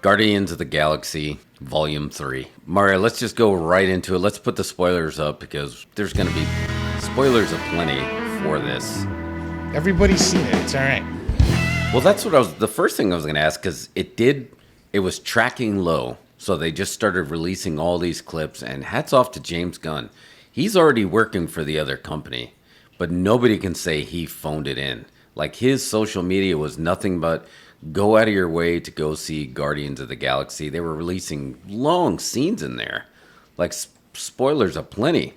Guardians of the Galaxy Volume 3. Mario, let's just go right into it. Let's put the spoilers up because there's going to be spoilers aplenty for this. Everybody's seen it. It's all right. Well, that's what the first thing I was going to ask, because it was tracking low. So they just started releasing all these clips, and hats off to James Gunn. He's already working for the other company, but nobody can say he phoned it in. Like, his social media was nothing but go out of your way to go see Guardians of the Galaxy. They were releasing long scenes in there, like spoilers aplenty.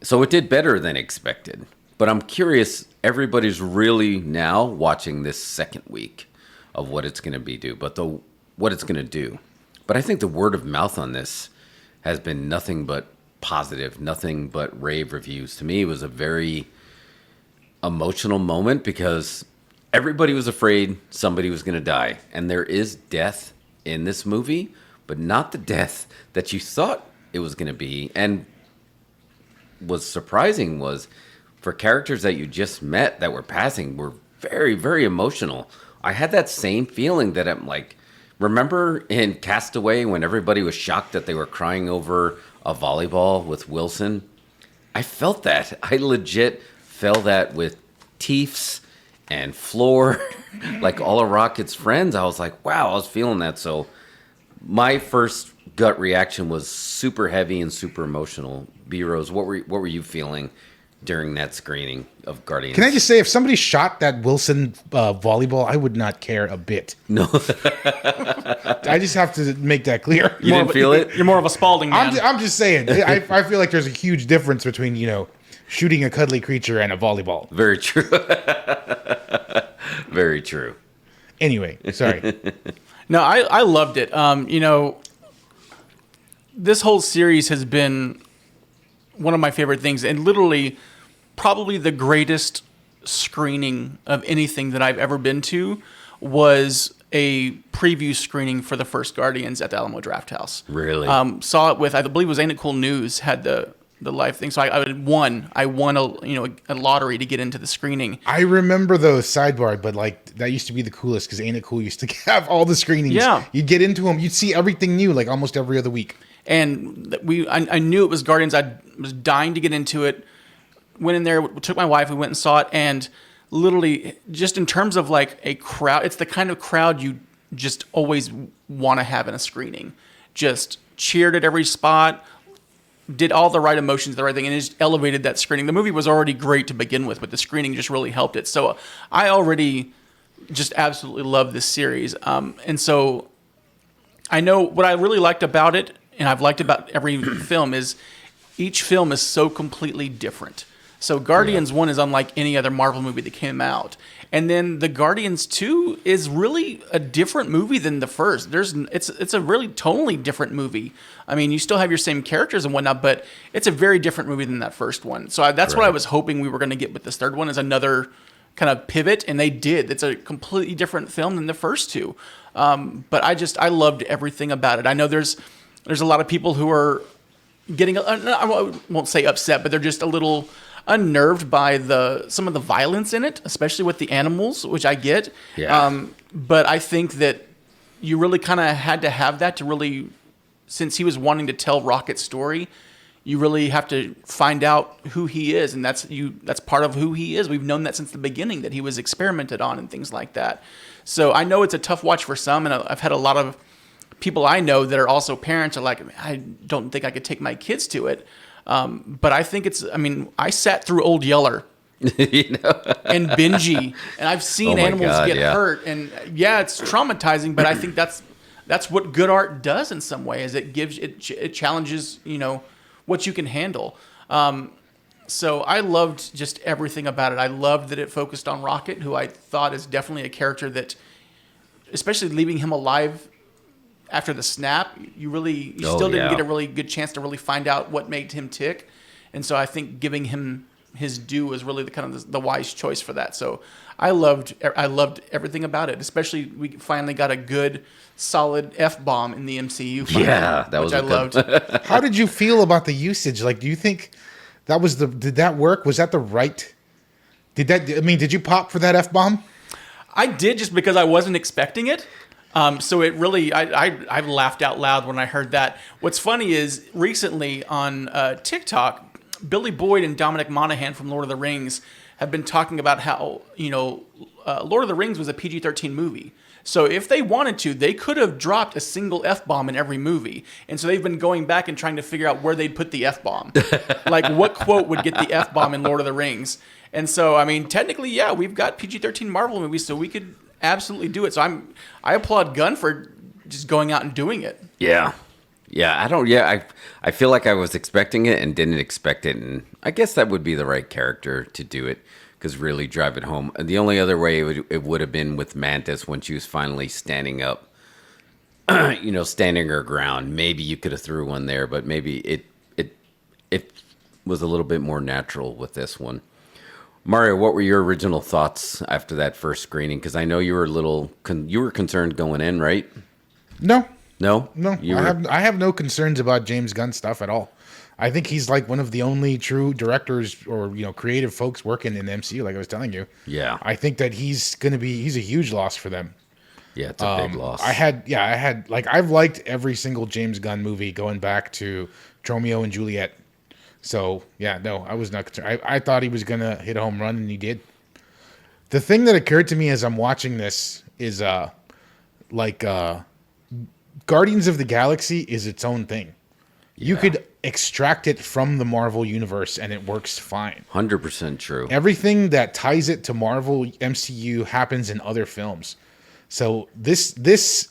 So it did better than expected. But I'm curious, everybody's really now watching this second week of what it's going to what it's going to do. But I think the word of mouth on this has been nothing but positive, nothing but rave reviews. To me, it was a very emotional moment because everybody was afraid somebody was going to die. And there is death in this movie, but not the death that you thought it was going to be. And what's surprising was for characters that you just met that were passing were very, very emotional. I had that same feeling that I'm like, remember in Castaway when everybody was shocked that they were crying over a volleyball with Wilson? I felt that. I legit felt that with Teefs and Floor, like all of Rocket's friends. I was like, wow, I was feeling that. So my first gut reaction was super heavy and super emotional. B-Rose, what were you feeling during that screening of Guardians? Can I just say, if somebody shot that Wilson volleyball, I would not care a bit. No. I just have to make that clear. You didn't feel it? You're more of a Spalding man. I'm just saying. I feel like there's a huge difference between, shooting a cuddly creature and a volleyball. Very true. Very true. Anyway, sorry. No, I loved it. This whole series has been one of my favorite things, and literally probably the greatest screening of anything that I've ever been to was a preview screening for the first Guardians at the Alamo Drafthouse. Really? Saw it with, I believe it was Ain't It Cool News had the live thing. So I won a lottery to get into the screening. I remember those sidebar, but like that used to be the coolest because Ain't It Cool used to have all the screenings. Yeah. You'd get into them. You'd see everything new like almost every other week. And I knew it was Guardians. I was dying to get into it. Went in there, took my wife, we went and saw it, and literally just in terms of like a crowd, it's the kind of crowd you just always want to have in a screening. Just cheered at every spot, did all the right emotions, the right thing, and it just elevated that screening. The movie was already great to begin with, but the screening just really helped it. So I already just absolutely love this series. And so I know what I really liked about it, and I've liked about every film, is each film is so completely different. So Guardians 1 is unlike any other Marvel movie that came out. And then the Guardians 2 is really a different movie than the first. It's a really totally different movie. I mean, you still have your same characters and whatnot, but it's a very different movie than that first one. So that's what I was hoping we were going to get with this third one, is another kind of pivot, and they did. It's a completely different film than the first two. But I loved everything about it. I know there's a lot of people who are getting, I won't say upset, but they're just a little unnerved by some of the violence in it, especially with the animals, which I get. Yeah. But I think that you really kind of had to have that to really, since he was wanting to tell Rocket's story, you really have to find out who he is, and that's part of who he is. We've known that since the beginning, that he was experimented on and things like that. So I know it's a tough watch for some, and I've had a lot of people I know that are also parents are like, I don't think I could take my kids to it. But I think I sat through Old Yeller and Benji, and I've seen animals get hurt, and it's traumatizing, but I think that's what good art does in some way, is it challenges, what you can handle. So I loved just everything about it. I loved that it focused on Rocket, who I thought is definitely a character that, especially leaving him alive after the snap, you still didn't get a really good chance to really find out what made him tick. And so I think giving him his due was really the wise choice for that. So I loved everything about it, especially we finally got a good, solid F-bomb in the MCU. Finally, that was which I loved. How did you feel about the usage? Like, do you think did that work? Was that the right? Did you pop for that F-bomb? I did, just because I wasn't expecting it. So it really, I laughed out loud when I heard that. What's funny is recently on TikTok, Billy Boyd and Dominic Monaghan from Lord of the Rings have been talking about how, Lord of the Rings was a PG-13 movie. So if they wanted to, they could have dropped a single F-bomb in every movie. And so they've been going back and trying to figure out where they'd put the F-bomb. Like what quote would get the F-bomb in Lord of the Rings. And so, I mean, technically, yeah, we've got PG-13 Marvel movies, so we could absolutely do it. So I applaud Gunn for just going out and doing it. Yeah. I feel like I was expecting it and didn't expect it. And I guess that would be the right character to do it. Because really drive it home. And the only other way it would have been with Mantis when she was finally standing up, standing her ground. Maybe you could have threw one there, but maybe it was a little bit more natural with this one. Mario, what were your original thoughts after that first screening? Because I know you were you were concerned going in, right? No. No. I have no concerns about James Gunn stuff at all. I think he's like one of the only true directors or creative folks working in the MCU. Like I was telling you, Yeah. I think that he's a huge loss for them. Yeah, it's a big loss. I've liked every single James Gunn movie going back to Romeo and Juliet. So yeah, no, I was not concerned. I thought he was gonna hit a home run, and he did. The thing that occurred to me as I'm watching this is Guardians of the Galaxy is its own thing. You could extract it from the Marvel universe and it works fine. 100% true. Everything that ties it to Marvel MCU happens in other films. So this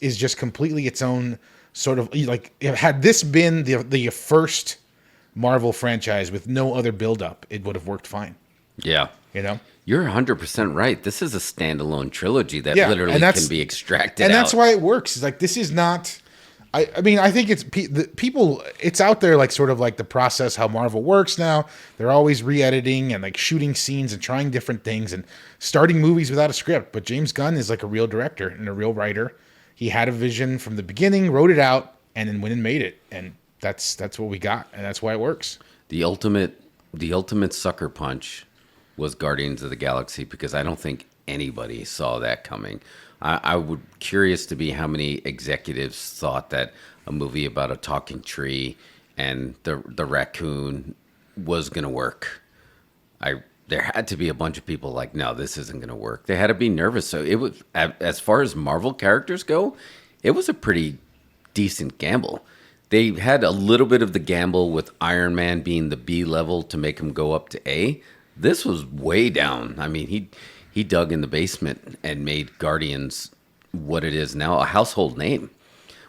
is just completely its own sort of like, had this been the first Marvel franchise with no other buildup, it would have worked fine. Yeah. You're 100% right. This is a standalone trilogy that literally can be extracted and out. that's why it works. It's like, this is not... I mean, I think it's people. It's out there, like sort of like the process how Marvel works now. They're always re-editing and like shooting scenes and trying different things and starting movies without a script. But James Gunn is like a real director and a real writer. He had a vision from the beginning, wrote it out, and then went and made it. And that's what we got, and that's why it works. The ultimate sucker punch was Guardians of the Galaxy, because I don't think anybody saw that coming. I would curious to be how many executives thought that a movie about a talking tree and the raccoon was going to work. There had to be a bunch of people like, no, this isn't going to work. They had to be nervous. So it was, as far as Marvel characters go, it was a pretty decent gamble. They had a little bit of the gamble with Iron Man being the B level to make him go up to A. This was way down. I mean, he dug in the basement and made Guardians what it is now, a household name.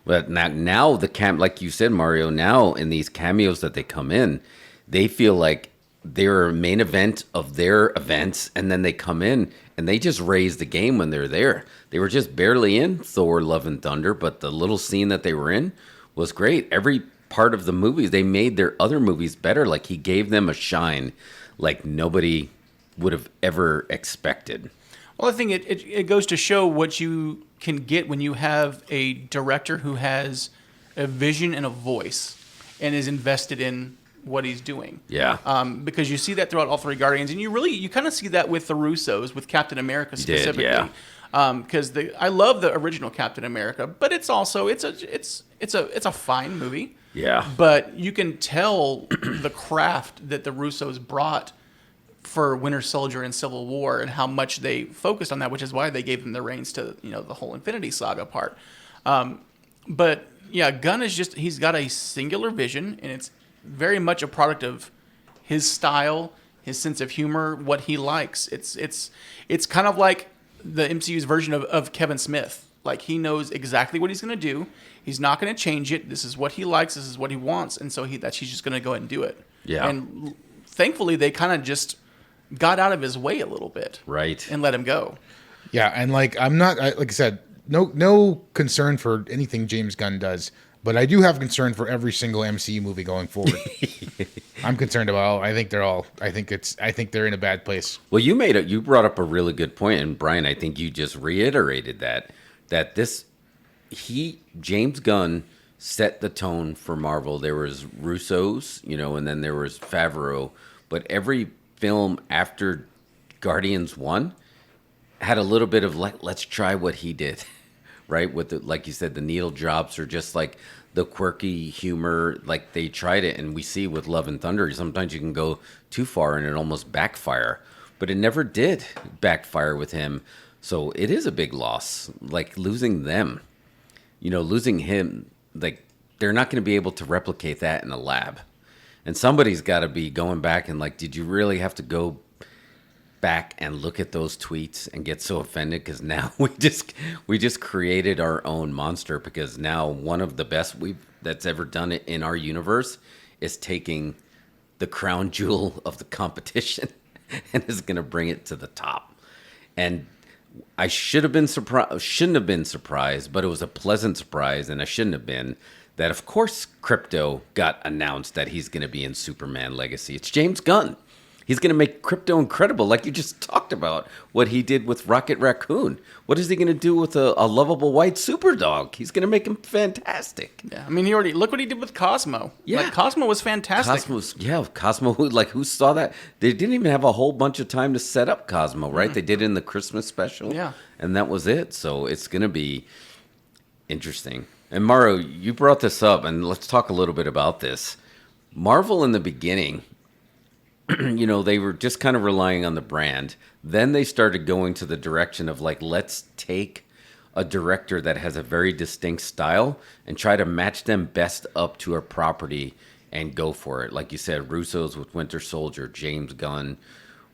But now like you said, Mario, now in these cameos that they come in, they feel like they're a main event of their events, and then they come in and they just raise the game when they're there. They were just barely in Thor: Love and Thunder, but the little scene that they were in was great. Every part of the movies, they made their other movies better. Like, he gave them a shine like nobody would have ever expected. Well, I think it goes to show what you can get when you have a director who has a vision and a voice and is invested in what he's doing. Yeah. Because you see that throughout all three Guardians, and you kind of see that with the Russos, with Captain America specifically. Because I love the original Captain America, but it's also it's a fine movie. Yeah. But you can tell the craft that the Russos brought for Winter Soldier and Civil War and how much they focused on that, which is why they gave them the reins to the whole Infinity Saga part. But yeah, Gunn he's got a singular vision, and it's very much a product of his style, his sense of humor, what he likes. It's kind of like the MCU's version of Kevin Smith. Like, he knows exactly what he's going to do. He's not going to change it. This is what he likes. This is what he wants. And so he's just going to go ahead and do it. Yeah. And thankfully, they kind of just got out of his way a little bit. Right. And let him go. Yeah, and like, like I said, no concern for anything James Gunn does, but I do have concern for every single MCU movie going forward. I'm concerned about I think they're in a bad place. Well, you brought up a really good point, and Brian, I think you just reiterated that James Gunn set the tone for Marvel. There was Russo's, and then there was Favreau, but every film after Guardians 1 had a little bit of let's try what he did. right? With the, like you said, the needle drops or just like the quirky humor. Like they tried it, and we see with Love and Thunder, sometimes you can go too far and it almost backfire. But it never did backfire with him. So it is a big loss. Like losing them, losing him, like they're not going to be able to replicate that in a lab. And somebody's got to be going back and like, did you really have to go back and look at those tweets and get so offended? Because now we just created our own monster, because now one of the best that's ever done it in our universe is taking the crown jewel of the competition and is going to bring it to the top. And I should have been surprised, shouldn't have been surprised, but it was a pleasant surprise, and I shouldn't have been, that of course Crypto got announced that he's going to be in Superman Legacy. It's James Gunn. He's going to make Crypto incredible, like you just talked about, what he did with Rocket Raccoon. What is he going to do with a lovable white super dog? He's going to make him fantastic. Yeah, I mean, look what he did with Cosmo. Yeah. Like, Cosmo was fantastic. Cosmo, like, who saw that? They didn't even have a whole bunch of time to set up Cosmo, right? They did it in the Christmas special. Yeah. And that was it. So it's going to be interesting. And Mauro, you brought this up, and let's talk a little bit about this. Marvel in the beginning, they were just kind of relying on the brand. Then they started going to the direction of like, let's take a director that has a very distinct style and try to match them best up to a property and go for it. Like you said, Russo's with Winter Soldier, James Gunn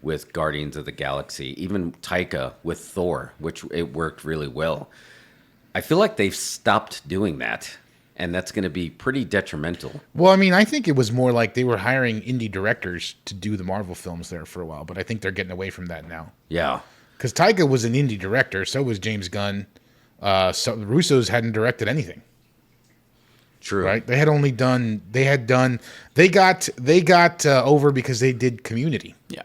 with Guardians of the Galaxy, even Taika with Thor, which it worked really well. I feel like they've stopped doing that, and that's going to be pretty detrimental. Well, I mean, I think it was more like they were hiring indie directors to do the Marvel films there for a while, but I think they're getting away from that now. Yeah. Because Taika was an indie director, so was James Gunn. So the Russos hadn't directed anything. True. Right? They got over because they did Community. Yeah.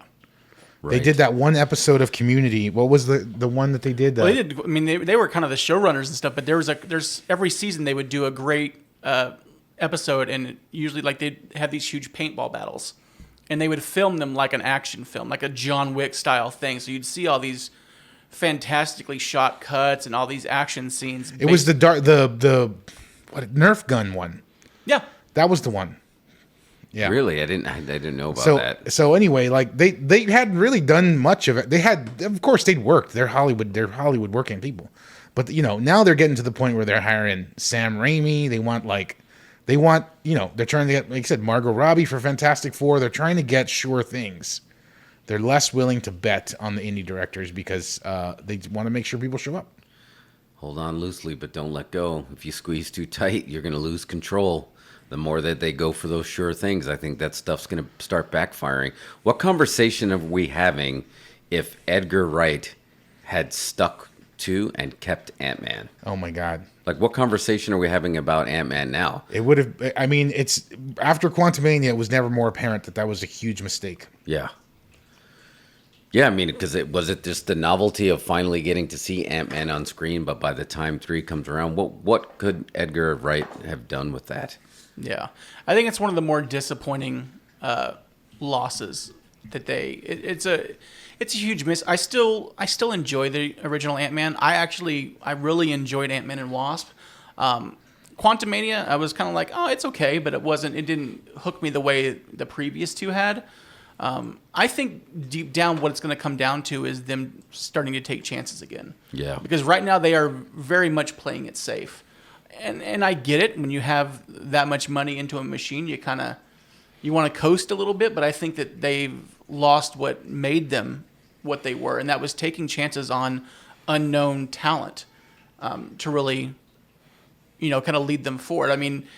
They did that one episode of Community. What was the one that they did? Well, they did. I mean, they were kind of the showrunners and stuff. But there's every season they would do a great episode, and usually like they'd have these huge paintball battles, and they would film them like an action film, like a John Wick style thing. So you'd see all these fantastically shot cuts and all these action scenes. It was the Nerf gun one. Yeah, that was the one. Yeah. Really? I didn't know about that. So anyway, like they hadn't really done much of it. They had, of course, they'd worked. They're Hollywood working people. But now they're getting to the point where they're hiring Sam Raimi. They want they're trying to get, like I said, Margot Robbie for Fantastic Four. They're trying to get sure things. They're less willing to bet on the indie directors because they want to make sure people show up. Hold on loosely, but don't let go. If you squeeze too tight, you're going to lose control. The more that they go for those sure things, I think that stuff's going to start backfiring. What conversation are we having if Edgar Wright had stuck to and kept Ant-Man? Oh my God. Like, what conversation are we having about Ant-Man now? It would have, I mean, it's after Quantumania, it was never more apparent that was a huge mistake. Yeah. Yeah, I mean, because was it just the novelty of finally getting to see Ant-Man on screen, but by the time 3 comes around, what could Edgar Wright have done with that? Yeah, I think it's one of the more disappointing losses that it's a huge miss. I still enjoy the original Ant-Man. I really enjoyed Ant-Man and Wasp. Quantumania, I was kind of like, oh, it's okay, but it didn't hook me the way the previous two had. I think deep down what it's going to come down to is them starting to take chances again. Yeah. Because right now they are very much playing it safe. And I get it. When you have that much money into a machine, you want to coast a little bit, but I think that they've lost what made them what they were, and that was taking chances on unknown talent to really, kind of lead them forward. I mean,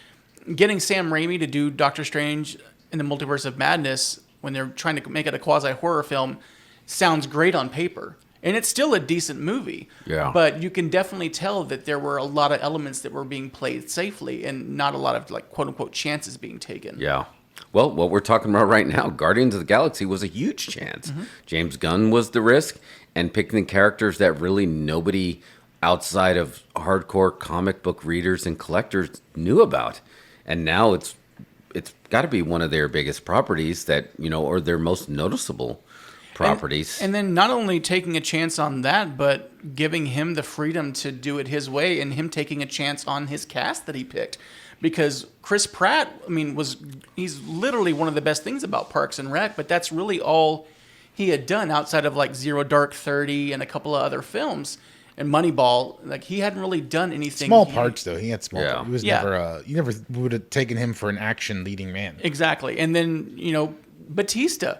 getting Sam Raimi to do Doctor Strange in the Multiverse of Madness when they're trying to make it a quasi-horror film sounds great on paper. And it's still a decent movie. Yeah. But you can definitely tell that there were a lot of elements that were being played safely and not a lot of, like, quote-unquote chances being taken. Yeah. Well, what we're talking about right now, Guardians of the Galaxy was a huge chance. Mm-hmm. James Gunn was the risk, and picking the characters that really nobody outside of hardcore comic book readers and collectors knew about. And now it's got to be one of their biggest properties that, or their most noticeable. properties. And then not only taking a chance on that, but giving him the freedom to do it his way, and him taking a chance on his cast that he picked. Because Chris Pratt, I mean, he's literally one of the best things about Parks and Rec, but that's really all he had done outside of like Zero Dark 30 and a couple of other films. And Moneyball, like he hadn't really done anything. Small parts though. He had small. Yeah. Parts. He was never. You never would have taken him for an action leading man. Exactly. And then Batista.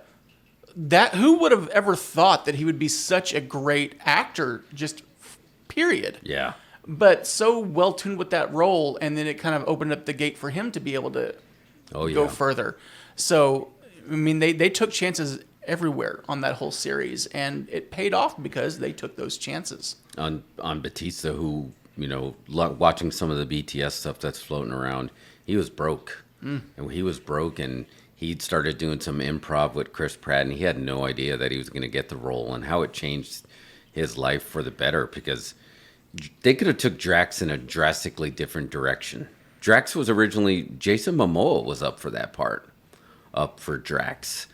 Who would have ever thought that he would be such a great actor? Just period. Yeah. But so well tuned with that role, and then it kind of opened up the gate for him to be able to go further. So I mean, they took chances everywhere on that whole series, and it paid off because they took those chances. On Batista, who, watching some of the BTS stuff that's floating around, he was broke. And he was broke, and he'd started doing some improv with Chris Pratt, and he had no idea that he was going to get the role and how it changed his life for the better, because they could have took Drax in a drastically different direction. Drax was originally, Jason Momoa was up for that part, up for Drax.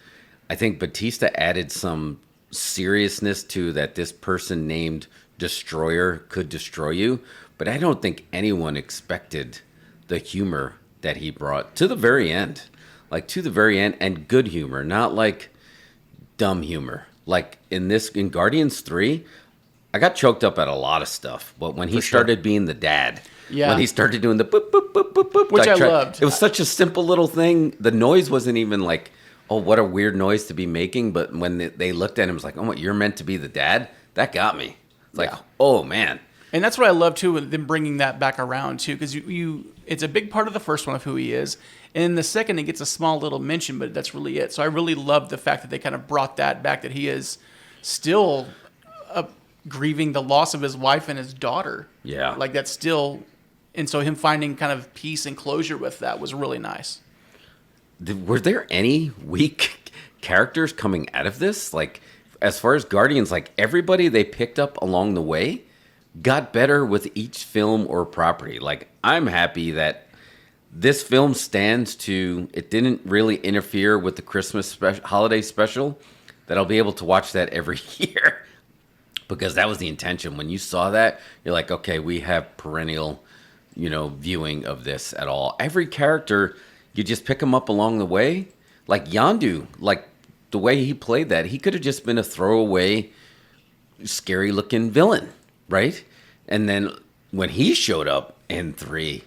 I think Batista added some seriousness to that this person named Destroyer could destroy you, but I don't think anyone expected the humor that he brought to the very end. Like, to the very end, and good humor, not like dumb humor. Like in Guardians 3, I got choked up at a lot of stuff, but when he started being the dad, when he started doing the boop, boop, boop, boop, boop, which I loved. It was such a simple little thing. The noise wasn't even like, oh, what a weird noise to be making. But when they looked at him, it was like, oh, you're meant to be the dad? That got me. It's like, oh, man. And that's what I love, too, with them bringing that back around, too, because it's a big part of the first one of who he is. And in the second, it gets a small little mention, but that's really it. So I really love the fact that they kind of brought that back, that he is still grieving the loss of his wife and his daughter. Yeah. Like, that's still... And so him finding kind of peace and closure with that was really nice. Were there any weak characters coming out of this? Like, as far as Guardians, like, everybody they picked up along the way got better with each film or property. Like, I'm happy that this film stands to, it didn't really interfere with the Christmas holiday special, that I'll be able to watch that every year. Because that was the intention. When you saw that, you're like, okay, we have perennial, viewing of this at all. Every character, you just pick them up along the way. Like Yondu, like the way he played that, he could have just been a throwaway, scary-looking villain, right? And then when he showed up in 3,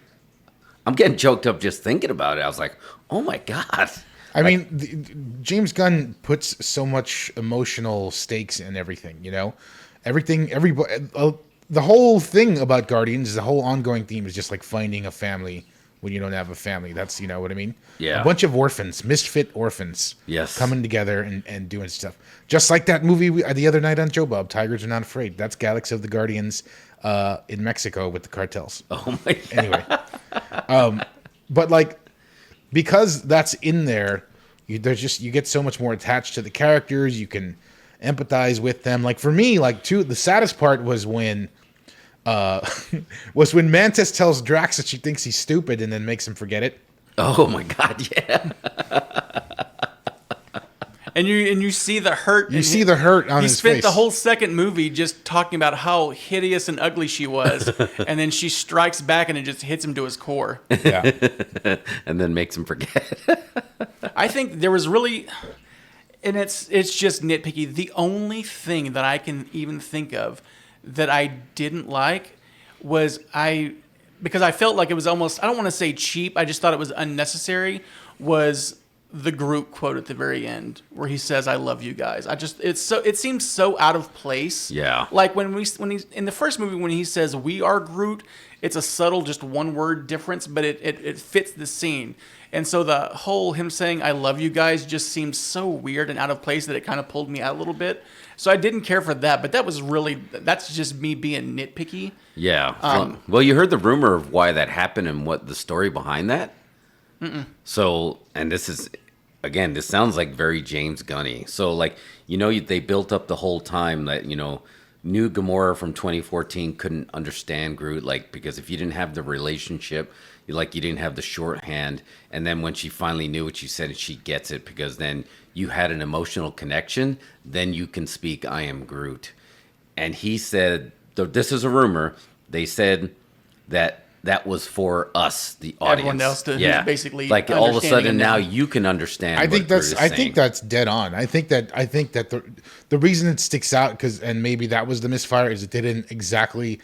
I'm getting choked up just thinking about it. I was like, oh my God. I mean, James Gunn puts so much emotional stakes in everything, the whole thing about Guardians, the whole ongoing theme is just like finding a family when you don't have a family. That's, you know what I mean? Yeah. A bunch of orphans, misfit orphans. Yes. Coming together and doing stuff. Just like that movie the other night on Joe Bob, Tigers Are Not Afraid. That's Galaxy of the Guardians in Mexico with the cartels. Oh my God. Anyway. But like, because that's in there, you get so much more attached to the characters. You can empathize with them. Like for me, the saddest part was when Mantis tells Drax that she thinks he's stupid and then makes him forget it. Oh my God, yeah. And you see the hurt. You see the hurt on his face. He spent the whole second movie just talking about how hideous and ugly she was, and then she strikes back and it just hits him to his core. Yeah. And then makes him forget. I think there was really, and it's just nitpicky. The only thing that I can even think of that I didn't like was because I felt like it was almost, I don't want to say cheap, I just thought it was unnecessary, was the Groot quote at the very end where he says, "I love you guys." It seems so out of place. Yeah. Like when he's in the first movie when he says "we are Groot," it's a subtle just one word difference, but it fits the scene. And so the whole him saying "I love you guys" just seems so weird and out of place that it kind of pulled me out a little bit. So I didn't care for that, but that's just me being nitpicky. Yeah. Well, you heard the rumor of why that happened and what the story behind that? Mm-mm. So, and this sounds like very James Gunny. So, they built up the whole time that, new Gamora from 2014 couldn't understand Groot, because if you didn't have the relationship, like you didn't have the shorthand, and then when she finally knew what she said, she gets it because then you had an emotional connection. Then you can speak "I am Groot," and he said, "This is a rumor." They said that was for us, the audience. Everyone else to who's basically like all of a sudden understanding now him. you can understand. I think what Groot is I saying. think that's dead on. I think that the reason it sticks out and maybe that was the misfire is it didn't exactly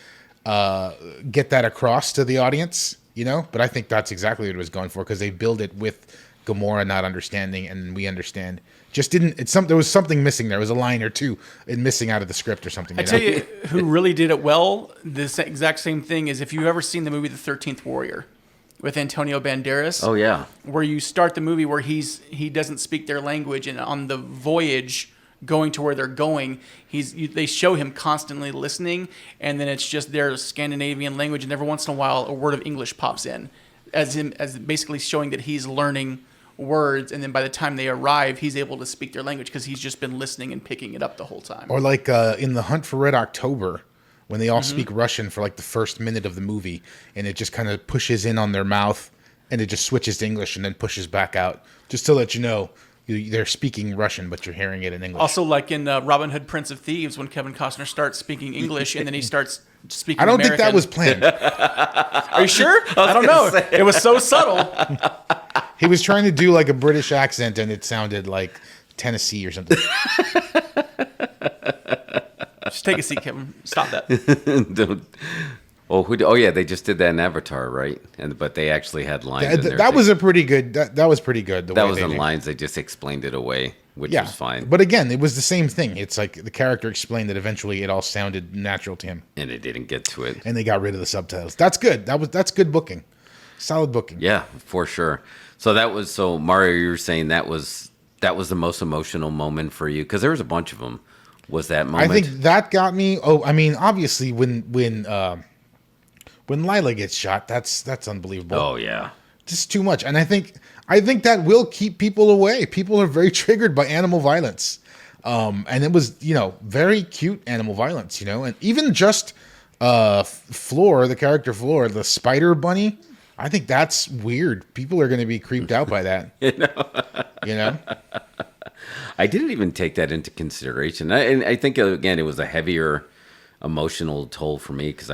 get that across to the audience, But I think that's exactly what it was going for because they build it with Gamora not understanding and we understand. Just didn't. There was something missing. There was a line or two missing out of the script or something. I tell you who really did it well. This exact same thing is if you've ever seen the movie The 13th Warrior with Antonio Banderas. Oh yeah. Where you start the movie where he doesn't speak their language, and on the voyage going to where they're going, they show him constantly listening, and then it's just their Scandinavian language, and every once in a while a word of English pops in, as basically showing that he's learning words, and then by the time they arrive, he's able to speak their language because he's just been listening and picking it up the whole time. Or like in The Hunt for Red October, when they all speak Russian for like the first minute of the movie, and it just kind of pushes in on their mouth, and it just switches to English and then pushes back out, just to let you know they're speaking Russian, but you're hearing it in English. Also, like in Robin Hood, Prince of Thieves, when Kevin Costner starts speaking English and then he starts speaking I don't American. think that was planned. Are you sure? I don't know. It was so subtle. He was trying to do like a British accent, and it sounded like Tennessee or something. Just take a seat, Kevin. Stop that. Don't- Oh yeah, they just did that in Avatar, right? But they actually had lines. in there That was a pretty good. That was pretty good. that was in lines. They just explained it away, which Yeah, was fine. But again, it was the same thing. It's like the character explained that eventually it all sounded natural to him, And it didn't get to it. and they got rid of the subtitles. That's good. That's good booking. Solid booking. Yeah, for sure. So Mario, you were saying that was the most emotional moment for you because there was a bunch of them. Was that moment? I think that got me. Oh, I mean, obviously when Lila gets shot, that's unbelievable. Oh yeah. Just too much. And I think that will keep people away. People are very triggered by animal violence. And it was, very cute animal violence, and even just Floor, the character Floor, the spider bunny, I think that's weird. People are going to be creeped out by that. You know? I didn't even take that into consideration. And I think again it was a heavier emotional toll for me because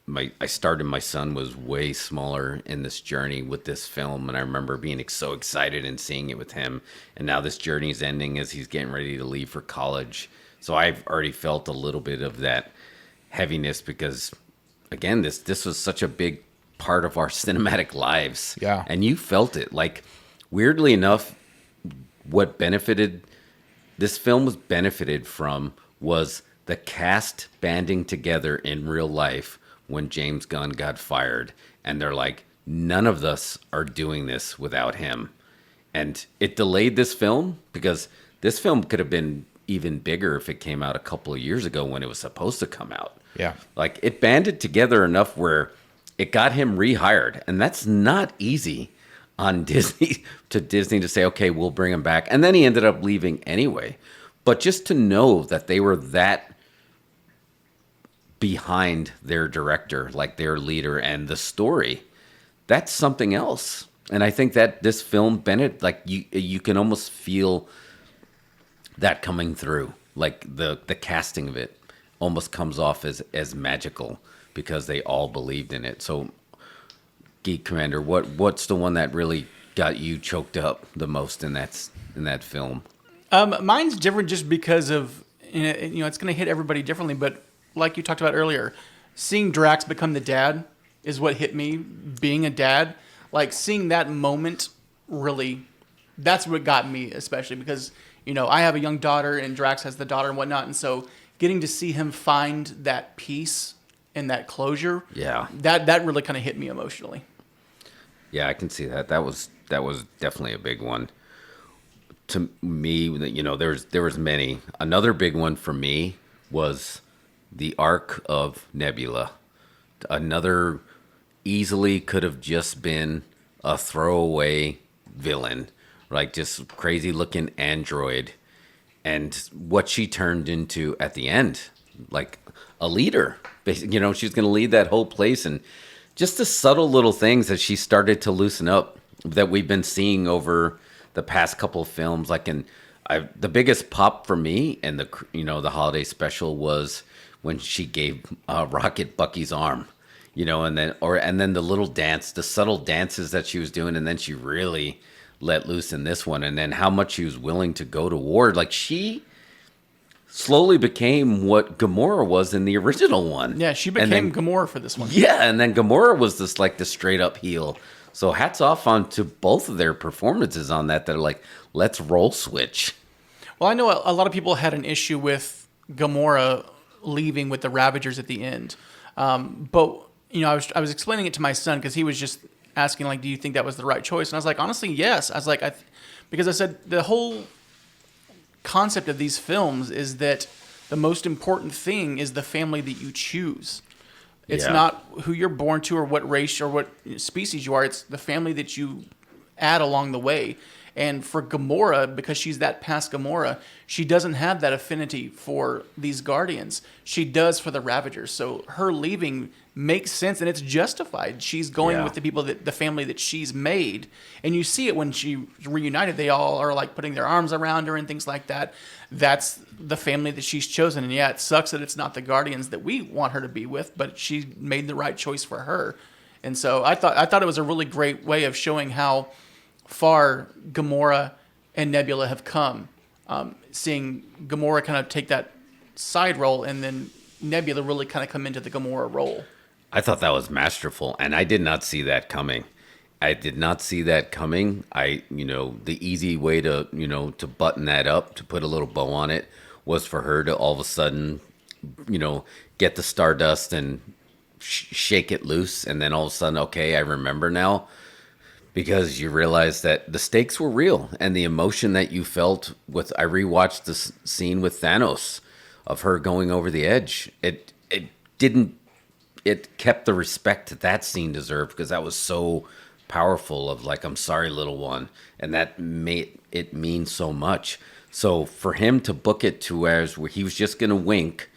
my son was way smaller in this journey with this film, and I remember being so excited and seeing it with him. And now this journey is ending as he's getting ready to leave for college. So I've already felt a little bit of that heaviness because, again, this was such a big part of our cinematic lives. Yeah. And you felt it. Like, weirdly enough, what this film was benefited from was the cast banding together in real life when James Gunn got fired, and they're like, none of us are doing this without him. And it delayed this film because this film could have been even bigger if it came out a couple of years ago when it was supposed to come out. Yeah. Like, it banded together enough where it got him rehired, and that's not easy on Disney to say, okay, we'll bring him back. And then he ended up leaving anyway. But just to know that they were that behind their director, like their leader and the story, that's something else. And I think that this film, Bennett, like you can almost feel that coming through. Like the casting of it almost comes off as magical because they all believed in it. So, Geek Commander, what's the one that really got you choked up the most in that film? Mine's different just because of, it's going to hit everybody differently, but like you talked about earlier, seeing Drax become the dad is what hit me, being a dad. Like, seeing that moment, really, that's what got me, especially because, I have a young daughter and Drax has the daughter and whatnot, and so getting to see him find that peace and that closure, Yeah. that really kind of hit me emotionally. Yeah, I can see that. That was definitely a big one. To me, there was many. Another big one for me was the arc of Nebula. Another easily could have just been a throwaway villain, like just crazy looking android, and what she turned into at the end, like a leader. Basically, she's going to lead that whole place, and just the subtle little things that she started to loosen up that we've been seeing over the past couple of films. Like the biggest pop for me and the holiday special was when she gave Rocket Bucky's arm, and then the little dance, the subtle dances that she was doing, and then she really let loose in this one, and then how much she was willing to go to war. Like she slowly became what Gamora was in the original one. Yeah, she became Gamora for this one. Yeah, and then Gamora was this like the straight up heel. So hats off on to both of their performances on that. They're like, let's role switch. Well, I know a lot of people had an issue with Gamora leaving with the Ravagers at the end, but I was explaining it to my son because he was just asking like, do you think that was the right choice? And I was like, honestly, yes. I was like, because I said the whole concept of these films is that the most important thing is the family that you choose. It's not who you're born to or what race or what species you are. It's the family that you add along the way. And for Gamora, because she's that past Gamora, she doesn't have that affinity for these Guardians. She does for the Ravagers. So her leaving makes sense and it's justified. She's going with the people the family that she's made. And you see it when she reunited. They all are like putting their arms around her and things like that. That's the family that she's chosen. And yeah, it sucks that it's not the Guardians that we want her to be with, but she made the right choice for her. And so I thought it was a really great way of showing how far Gamora and Nebula have come. Seeing Gamora kind of take that side role and then Nebula really kind of come into the Gamora role. I thought that was masterful, and I did not see that coming. The easy way to button that up, to put a little bow on it, was for her to all of a sudden, get the Stardust and shake it loose, and then all of a sudden, okay, I remember now. Because you realize that the stakes were real, and the emotion that you felt I rewatched the scene with Thanos of her going over the edge. It kept the respect that scene deserved, because that was so powerful of like, I'm sorry, little one. And that made it mean so much. So for him to book it to where he was just going to wink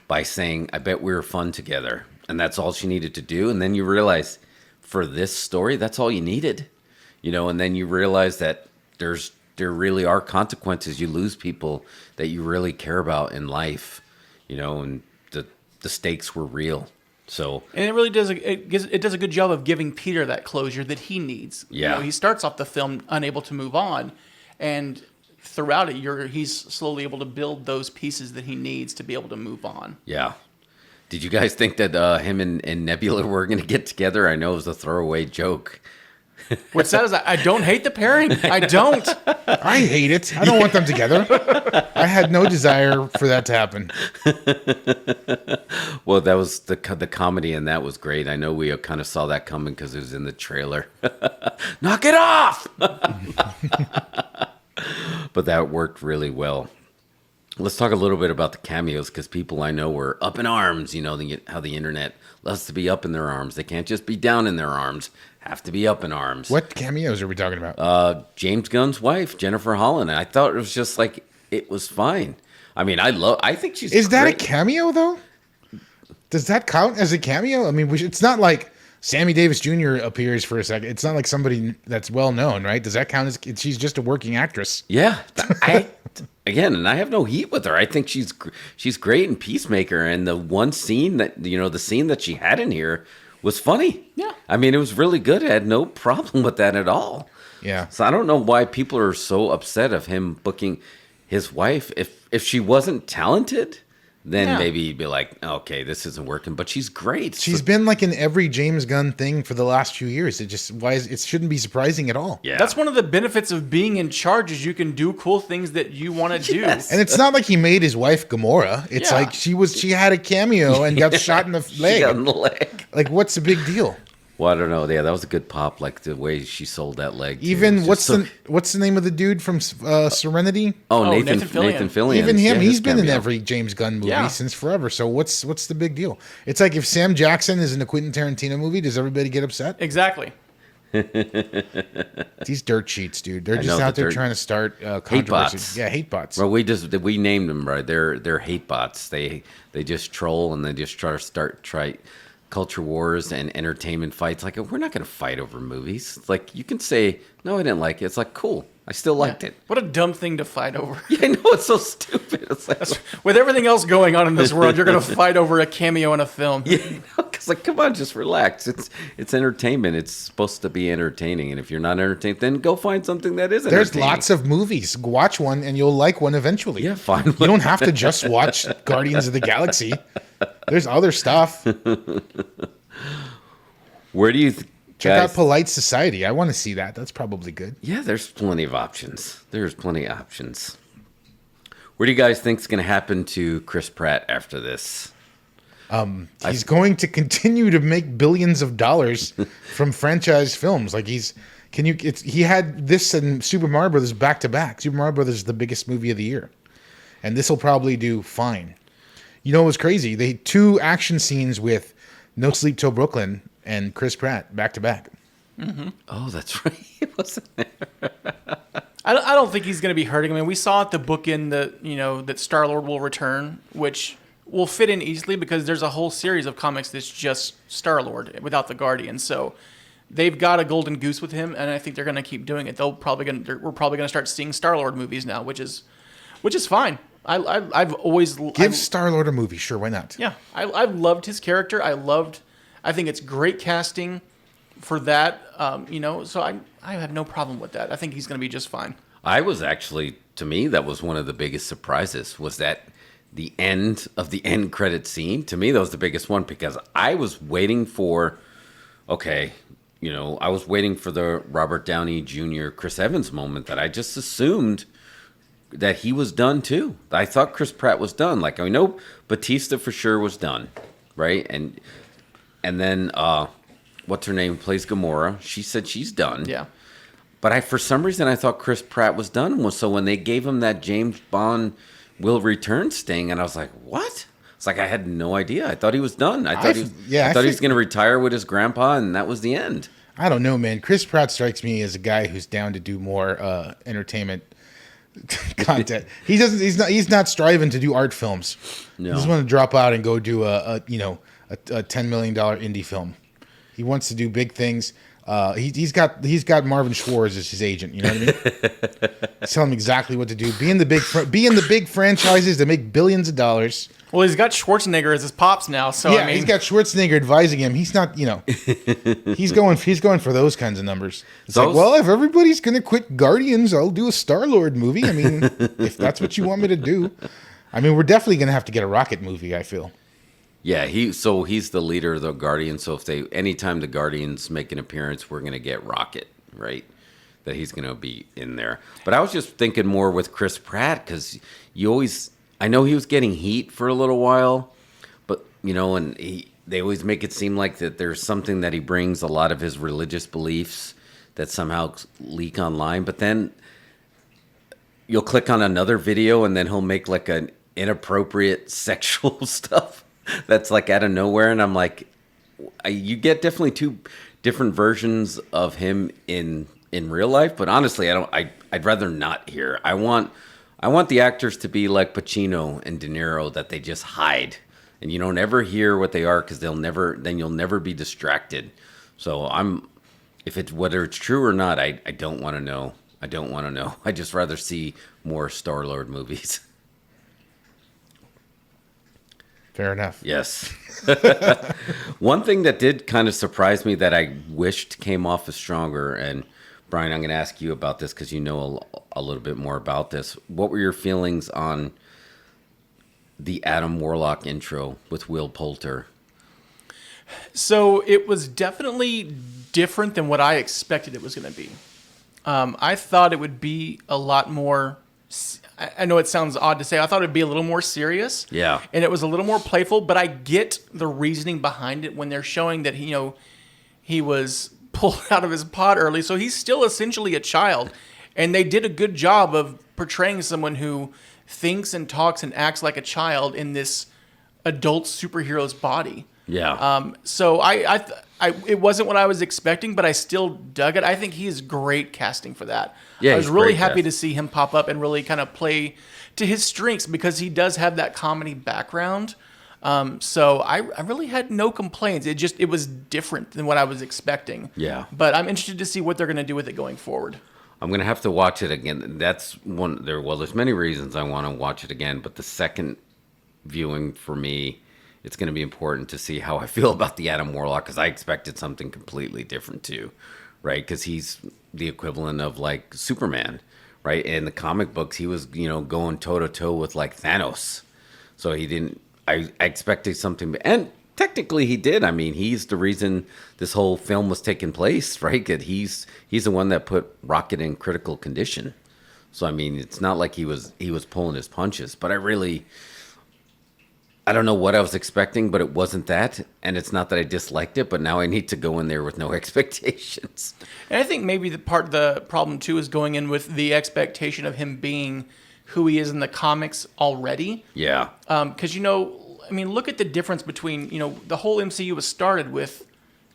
by saying, I bet we were fun together. And that's all she needed to do. And then you realize, for this story, that's all you needed, and then you realize that there really are consequences. You lose people that you really care about in life, and the stakes were real. So, and it really does. It does a good job of giving Peter that closure that he needs. Yeah, he starts off the film unable to move on, and throughout it, he's slowly able to build those pieces that he needs to be able to move on. Yeah. Did you guys think that him and Nebula were going to get together? I know it was a throwaway joke. What's sad is I don't hate the pairing. I don't. I hate it. I don't want them together. I had no desire for that to happen. Well, that was the comedy, and that was great. I know we kind of saw that coming because it was in the trailer. Knock it off! But that worked really well. Let's talk a little bit about the cameos, because people I know were up in arms. How the internet loves to be up in their arms. They can't just be down in their arms. Have to be up in arms. What cameos are we talking about? James Gunn's wife, Jennifer Holland. I thought it was just like, it was fine. I mean, I think she's Is that great. a cameo, though? Does that count as a cameo? I mean, it's not like Sammy Davis Jr. appears for a second. It's not like somebody that's well known, right? Does that count as she's just a working actress? Yeah. And I have no heat with her. I think she's great in Peacemaker, and the one scene the scene that she had in here was funny. Yeah. I mean, it was really good. I had no problem with that at all. Yeah. So I don't know why people are so upset of him booking his wife. If she wasn't talented, then maybe you'd be like, okay, this isn't working. But she's great. She's been like in every James Gunn thing for the last few years. It shouldn't be surprising at all. Yeah. That's one of the benefits of being in charge, is you can do cool things that you want to do. And it's not like he made his wife Gamora. It's like she had a cameo and got shot in the leg. She got in the leg. Like, what's the big deal? Well, I don't know. Yeah, that was a good pop. Like the way she sold that leg. Even what's the name of the dude from Serenity? Nathan Fillion. Even him, Yeah, he's been in cameo. every James Gunn movie since forever. So what's the big deal? It's like if Sam Jackson is in a Quentin Tarantino movie, does everybody get upset? Exactly. These dirt sheets, dude. They're just out there trying to start controversy. Hate bots. Yeah, hate bots. Well, we named them right. They're hate bots. They just troll, and they just try culture wars and entertainment fights. Like, we're not going to fight over movies. Like, you can say, no, I didn't like it. It's like, cool. I still liked it. What a dumb thing to fight over. Yeah, I know, it's so stupid. It's like, With everything else going on in this world, you're going to fight over a cameo in a film. yeah, because like, come on, just relax. It's entertainment. It's supposed to be entertaining. And if you're not entertained, then go find something that is There's entertaining. lots of movies. Watch one and you'll like one eventually. Yeah, fine. You don't have to just watch Guardians of the Galaxy. There's other stuff. Where do you Check guys, out Polite Society. I want to see that. That's probably good. Yeah, there's plenty of options. There's plenty of options. What do you guys think's going to happen to Chris Pratt after this? He's going to continue to make billions of dollars from franchise films. Like he had this and Super Mario Brothers back to back. Super Mario Brothers is the biggest movie of the year, and this will probably do fine. You know, it was crazy. They 2 action scenes with No Sleep Till Brooklyn and Chris Pratt back to back. Mm-hmm. Oh, that's right. It wasn't there. I don't think he's going to be hurting. I mean, we saw at the bookend that Star-Lord will return, which will fit in easily because there's a whole series of comics that's just Star-Lord without the Guardians. So they've got a golden goose with him, and I think they're going to keep doing it. We're probably going to start seeing Star-Lord movies now, which is fine. I've always Give Star-Lord a movie. Sure, why not? Yeah, I've loved his character. I think it's great casting for that. So I have no problem with that. I think he's going to be just fine. I was actually, to me, that was one of the biggest surprises, was that the end of the end credit scene. To me, that was the biggest one because I was waiting for, I was waiting for the Robert Downey Jr., Chris Evans moment that I just assumed that he was done too. I thought Chris Pratt was done. Like, I know Batista for sure was done, right? And then, what's her name, plays Gamora. She said she's done. Yeah. But for some reason, I thought Chris Pratt was done. So when they gave him that James Bond will return sting, and I was like, what? It's like I had no idea. I thought he was done. I thought he was going to retire with his grandpa, and that was the end. I don't know, man. Chris Pratt strikes me as a guy who's down to do more entertainment content. He's not striving to do art films. No. He just want to drop out and go do a $10 million indie film. He wants to do big things. He's got Marvin Schwartz as his agent. You know what I mean? Tell him exactly what to do. Be in the big franchises that make billions of dollars. Well, he's got Schwarzenegger as his pops now, so Yeah, I mean, he's got Schwarzenegger advising him. He's not, he's going for those kinds of numbers. It's like, well, if everybody's gonna quit Guardians, I'll do a Star-Lord movie. I mean, if that's what you want me to do. I mean, we're definitely gonna have to get a Rocket movie, I feel. Yeah, he's the leader of the Guardians. So anytime the Guardians make an appearance, we're gonna get Rocket, right? That he's gonna be in there. But I was just thinking more with Chris Pratt because I know he was getting heat for a little while, but they always make it seem like that there's something that he brings, a lot of his religious beliefs that somehow leak online. But then you'll click on another video and then he'll make like an inappropriate sexual stuff that's like out of nowhere, and I'm like, you get definitely 2 different versions of him in real life. But honestly, I'd rather not hear. I want the actors to be like Pacino and De Niro, that they just hide and you don't ever hear what they are because then you'll never be distracted. So whether it's true or not, I don't want to know. I don't want to know. I'd just rather see more Star-Lord movies. Fair enough. Yes. One thing that did kind of surprise me that I wished came off as stronger, and Brian, I'm going to ask you about this because you know a little bit more about this. What were your feelings on the Adam Warlock intro with Will Poulter? So it was definitely different than what I expected it was going to be. I thought it would be a lot more. I know it sounds odd to say. I thought it'd be a little more serious. Yeah. And it was a little more playful, but I get the reasoning behind it when they're showing that he was pulled out of his pod early, so he's still essentially a child. And they did a good job of portraying someone who thinks and talks and acts like a child in this adult superhero's body. Yeah. So it wasn't what I was expecting, but I still dug it. I think he's great casting for that. Yeah, I was he's really great happy cast. to see him pop up and really kind of play to his strengths because he does have that comedy background. So I really had no complaints. It was different than what I was expecting. Yeah. But I'm interested to see what they're going to do with it going forward. I'm gonna have to watch it again. That's one there. Well, there's many reasons I want to watch it again, but the second viewing for me, it's gonna be important to see how I feel about the Adam Warlock because I expected something completely different too, right? Because he's the equivalent of like Superman, right? In the comic books, he was going toe to toe with like Thanos, so he didn't. I expected something, and technically he did. I mean, he's the reason this whole film was taking place, right? That he's the one that put Rocket in critical condition. So I mean, it's not like he was pulling his punches. But I don't know what I was expecting, but it wasn't that. And it's not that I disliked it, but now I need to go in there with no expectations. And I think maybe the problem too is going in with the expectation of him being who he is in the comics already. Yeah. Because, I mean, look at the difference between, the whole MCU was started with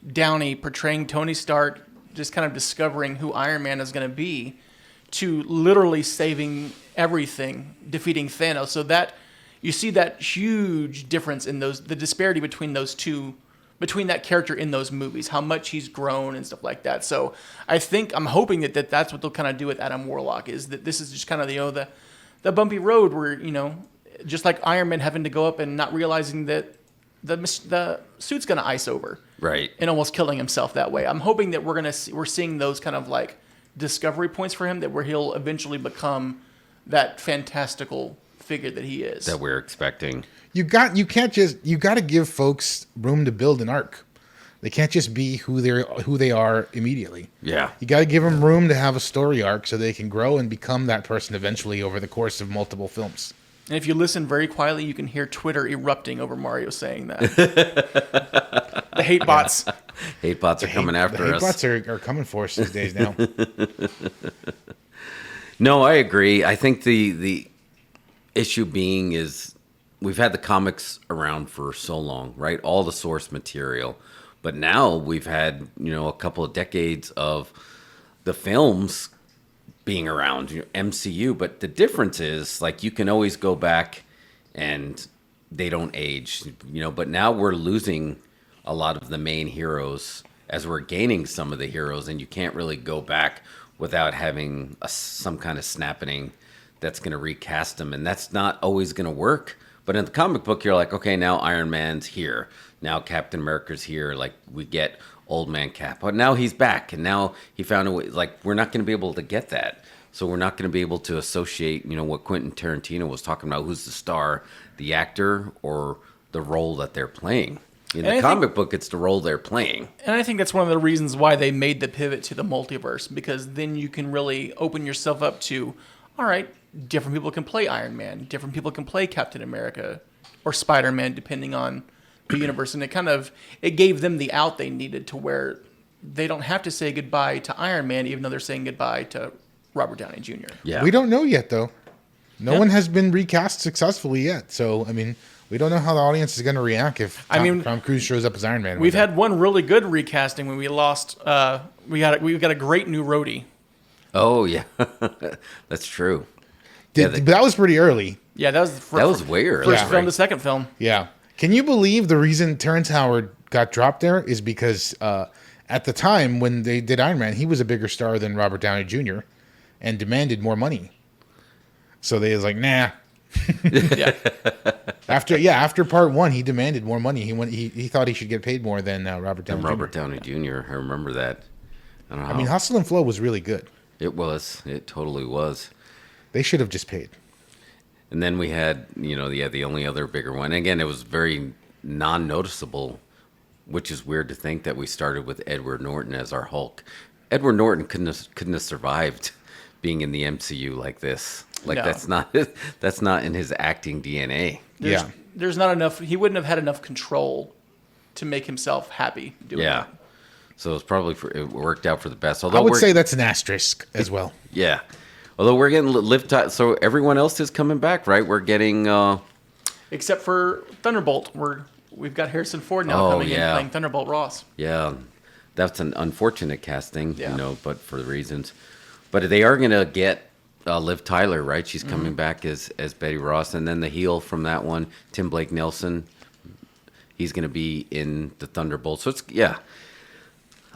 Downey portraying Tony Stark, just kind of discovering who Iron Man is going to be, to literally saving everything, defeating Thanos. So that you see that huge difference in the disparity between those two, between that character in those movies, how much he's grown and stuff like that. So I'm hoping that that's what they'll kind of do with Adam Warlock, is that this is just kind of the bumpy road where, just like Iron Man having to go up and not realizing that the suit's going to ice over. Right. And almost killing himself that way. I'm hoping that we're seeing those kind of like discovery points for him, that where he'll eventually become that fantastical figure that he is. That we're expecting. You got to give folks room to build an arc. They can't just be who they are immediately. Yeah. You got to give them room to have a story arc so they can grow and become that person eventually over the course of multiple films. And if you listen very quietly, you can hear Twitter erupting over Mario saying that. The hate bots. Hate bots are coming after us. Hate bots are coming for us these days now. No, I agree. I think the issue being is we've had the comics around for so long, right? All the source material. But now we've had, a couple of decades of the films being around, MCU. But the difference is, like, you can always go back and they don't age, But now we're losing a lot of the main heroes as we're gaining some of the heroes. And you can't really go back without having some kind of snapping that's going to recast them. And that's not always going to work. But in the comic book, you're like, okay, now Iron Man's here. Now Captain America's here. Like, we get Old Man Cap. But now he's back. And now he found a way. Like, we're not going to be able to get that. So we're not going to be able to associate, what Quentin Tarantino was talking about. Who's the star, the actor, or the role that they're playing? In the comic book, it's the role they're playing. And I think that's one of the reasons why they made the pivot to the multiverse. Because then you can really open yourself up to, all right, different people can play Iron Man. Different people can play Captain America or Spider-Man, depending on the universe. And it gave them the out they needed to where they don't have to say goodbye to Iron Man, even though they're saying goodbye to Robert Downey Jr. Yeah. We don't know yet, though. No one has been recast successfully yet. So, I mean, we don't know how the audience is going to react if Tom Cruise shows up as Iron Man. We've had one really good recasting when we lost. We got a great new roadie. Oh, yeah. That's true. But that was pretty early. Yeah, that was way early. First film, the second film. Yeah. Can you believe the reason Terrence Howard got dropped there is because at the time when they did Iron Man, he was a bigger star than Robert Downey Jr. and demanded more money. So they was like, nah. Yeah. After part one, he demanded more money. He thought he should get paid more than Robert Downey Jr. Robert Downey Jr. I remember that. I mean, Hustle and Flow was really good. It was. It totally was. They should have just paid. And then we had, the only other bigger one. Again, it was very non-noticeable, which is weird to think that we started with Edward Norton as our Hulk. Edward Norton couldn't have survived being in the MCU like this. Like, no. that's not in his acting DNA. There's not enough. He wouldn't have had enough control to make himself happy doing that. So it's probably it worked out for the best. Although I would say that's an asterisk as well. Yeah. Although we're getting Liv Tyler, so everyone else is coming back, right? We're getting except for Thunderbolt. We've got Harrison Ford now coming in playing Thunderbolt Ross. Yeah, that's an unfortunate casting, but for the reasons. But they are gonna get Liv Tyler, right? She's coming back as Betty Ross, and then the heel from that one, Tim Blake Nelson, He's going to be in the Thunderbolt. So it's, yeah.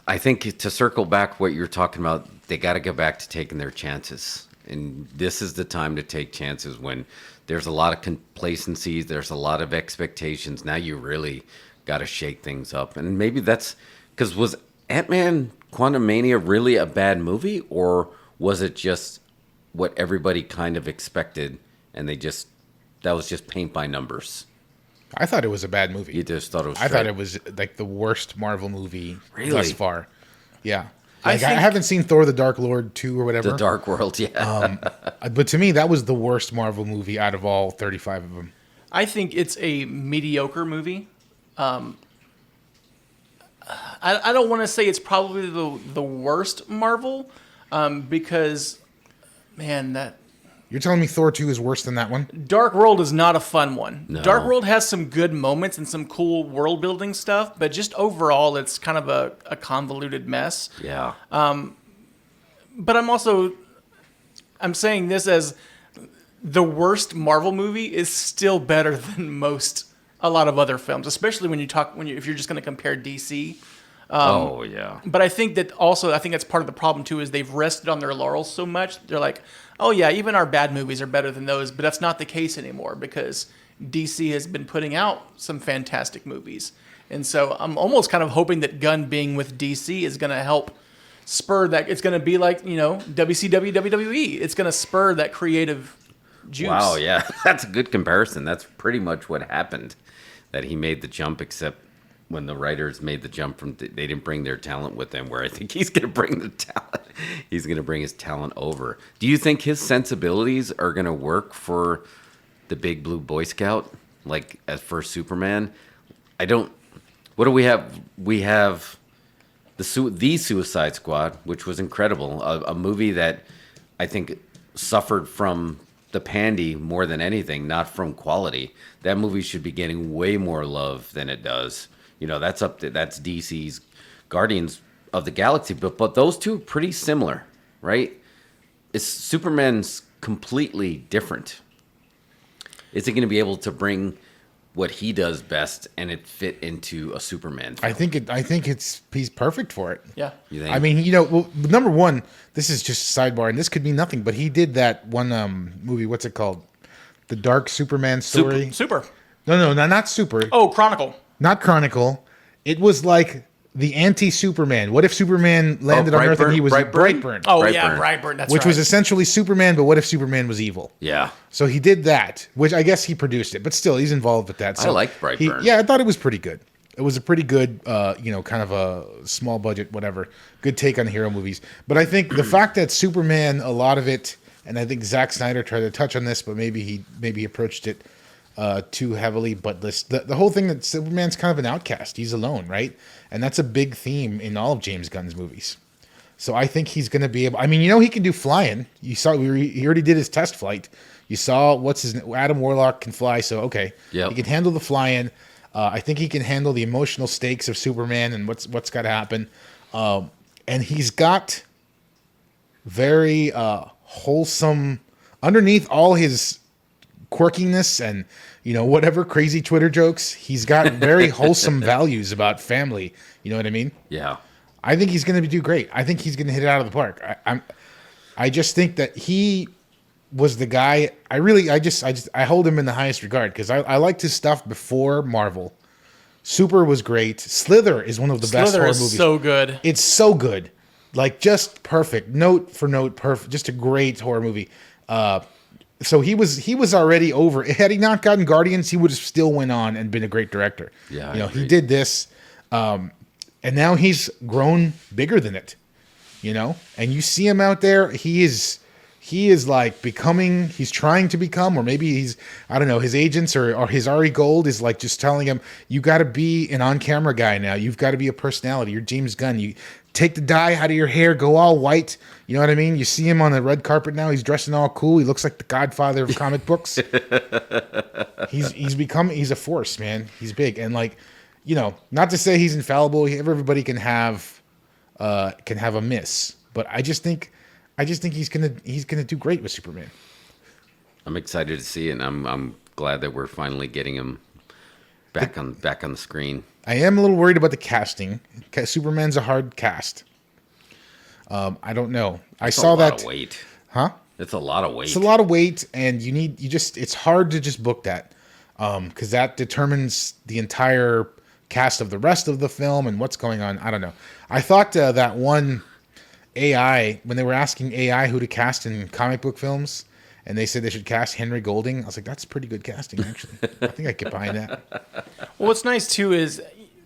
I think to circle back what you're talking about, they got to go back to taking their chances. And this is the time to take chances when there's a lot of complacencies, there's a lot of expectations. Now you really got to shake things up. And maybe that's because was Ant-Man Quantumania really a bad movie, or was it just what everybody kind of expected and that was just paint by numbers? I thought it was a bad movie. You just thought it was I thought it was like the worst Marvel movie Really? thus far. Yeah. I Like, I think- haven't seen Thor: The Dark Lord 2 or whatever. The Dark World, yeah. But to me, that was the worst Marvel movie out of all 35 of them. I think it's a mediocre movie. I don't want to say it's probably the worst Marvel, because, man, that You're telling me Thor 2 is worse than that one? Dark World is not a fun one. No. Dark World has some good moments and some cool world building stuff, but just overall, it's kind of a convoluted mess. Yeah. But I'm saying this as the worst Marvel movie is still better than a lot of other films, especially if you're just going to compare DC. Oh, yeah. But I think that's part of the problem too, is they've rested on their laurels so much. They're like, oh yeah, even our bad movies are better than those, but that's not the case anymore because DC has been putting out some fantastic movies. And so I'm almost kind of hoping that Gunn being with DC is going to help spur that. It's going to be like, WCW, WWE. It's going to spur that creative juice. Wow, yeah. That's a good comparison. That's pretty much what happened, that he made the jump, except when the writers made the jump they didn't bring their talent with them, where I think he's going to bring the talent. He's going to bring his talent over. Do you think his sensibilities are going to work for the Big Blue Boy Scout, like as for Superman? What do we have? We have the Suicide Squad, which was incredible. A movie that I think suffered from the pandy more than anything, not from quality. That movie should be getting way more love than it does. That's that's DC's Guardians of the Galaxy, but those two are pretty similar, right? Superman's completely different. Is he going to be able to bring what he does best and it fit into a Superman film? I think he's perfect for it. Yeah. You think? I mean, well, number one, this is just a sidebar, and this could be nothing, but he did that one movie. What's it called? The Dark Superman story. Super. No, not Super. Oh, Chronicle. Not Chronicle. It was like the anti-Superman. What if Superman landed on Earth and he was Brightburn? Oh, Brightburn. yeah, Brightburn. That's which right. was essentially Superman, but what if Superman was evil? Yeah. So he did that, which I guess he produced it, but still, he's involved with that. So I liked Brightburn. I thought it was pretty good. It was a pretty good, kind of a small budget, whatever, good take on hero movies. But I think the fact that Superman, a lot of it, and I think Zack Snyder tried to touch on this, but maybe he approached it too heavily. But the whole thing that Superman's kind of an outcast. He's alone, right? And that's a big theme in all of James Gunn's movies. So I think he's going to be able. I mean, he can do flying. You saw he already did his test flight. You saw Adam Warlock can fly. So okay, Yep. He can handle the flying. I think he can handle the emotional stakes of Superman and what's got to happen. And he's got very wholesome underneath all his quirkiness and whatever crazy Twitter jokes. He's got very wholesome values about family. You know what I mean? Yeah. I think he's going to do great. I think he's going to hit it out of the park. I just think that he was the guy. I hold him in the highest regard because I liked his stuff before Marvel. Super was great. Slither is one of the best horror Slither movies. is so good. It's so good, like just perfect, note for note, perfect. Just a great horror movie. So he was already over. Had he not gotten Guardians, he would have still went on and been a great director. Yeah, I he agree. did this, and now he's grown bigger than it. And you see him out there. He is like becoming. He's trying to become, or maybe I don't know. His agents or his Ari Gold is like just telling him, "You got to be an on-camera guy now. You've got to be a personality. You're James Gunn. You take the dye out of your hair, go all white." You know what I mean? You see him on the red carpet now. He's dressing all cool. He looks like the Godfather of comic books. He's a force, man. He's big, and not to say he's infallible. Everybody can have a miss, but I just think he's gonna do great with Superman. I'm excited to see it, and I'm glad that we're finally getting him back on the screen. I am a little worried about the casting. Superman's a hard cast. I don't know. I saw It's a lot that. of weight. Huh? It's a lot of weight. It's a lot of weight, and it's hard to just book that because that determines the entire cast of the rest of the film and what's going on. I don't know. I thought that one AI, when they were asking AI who to cast in comic book films, and they said they should cast Henry Golding, I was like, that's pretty good casting, actually. I think I get behind that. Well, what's nice too is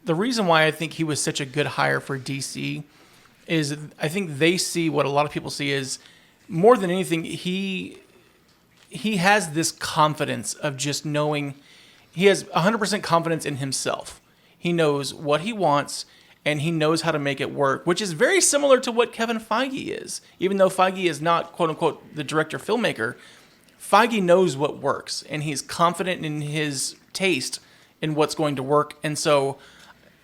the reason why I think he was such a good hire for DC is I think they see what a lot of people see is more than anything he has this confidence of just knowing he has 100% confidence in himself. He knows what he wants and he knows how to make it work, which is very similar to what Kevin Feige is. Even though Feige is not, quote unquote, the director filmmaker, Feige knows what works and he's confident in his taste in what's going to work. And so,